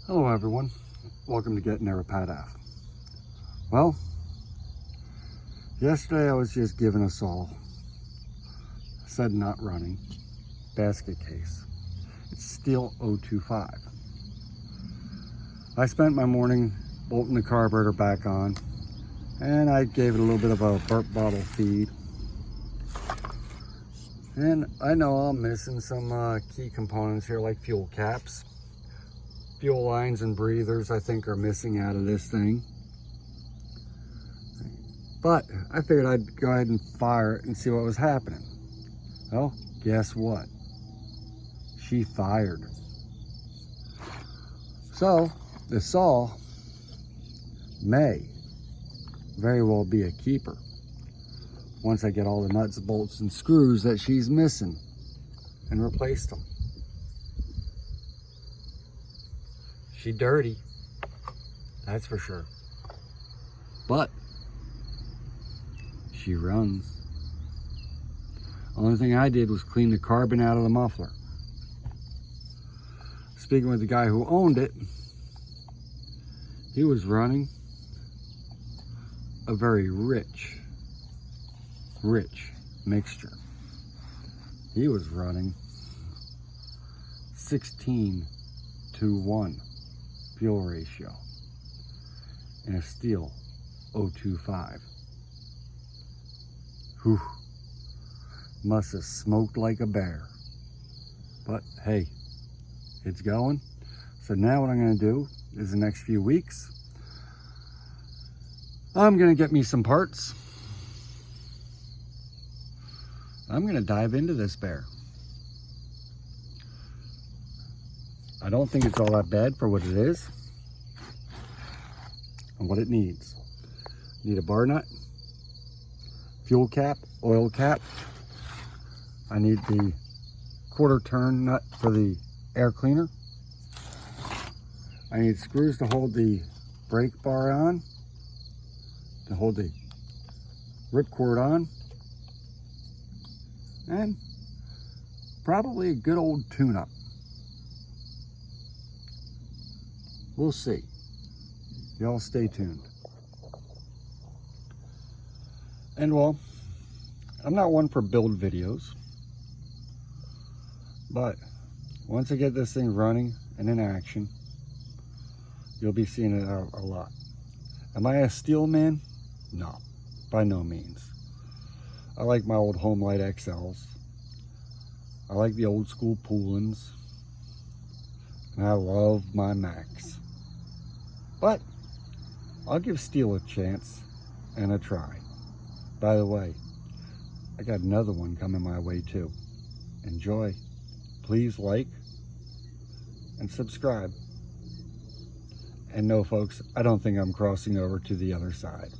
Hello everyone, welcome to Getting There with Pat F. Well, yesterday I was just giving a saw, said not running, basket case. It's Stihl 025. I spent my morning bolting the carburetor back on, and I gave it a little bit of a burp bottle feed. And I know I'm missing some key components here, like fuel caps. Fuel lines and breathers, I think, are missing out of this thing. But I figured I'd go ahead and fire it and see what was happening. Well, guess what? She fired. So, the saw may very well be a keeper once I get all the nuts, bolts, and screws that she's missing and replace them. She dirty, that's for sure. But she runs. Only thing I did was clean the carbon out of the muffler. Speaking with the guy who owned it, he was running a very rich mixture. He was running 16:1 fuel ratio in a Stihl 025. Whew, must have smoked like a bear. But hey, it's going. So now what I'm going to do is the next few weeks, I'm going to get me some parts. I'm going to dive into this bear. I don't think it's all that bad for what it is and what it needs. Need a bar nut, fuel cap, oil cap. I need the quarter turn nut for the air cleaner. I need screws to hold the brake bar on, to hold the ripcord on, and probably a good old tune-up. We'll see. Y'all stay tuned. And well, I'm not one for build videos, but once I get this thing running and in action, you'll be seeing it a lot. Am I a Stihl man? No, by no means. I like my old Homelight XLs. I like the old school Poolins. And I love my Macs. But I'll give Stihl a chance and a try. By the way, I got another one coming my way too. Enjoy. Please like and subscribe. And no, folks, I don't think I'm crossing over to the other side.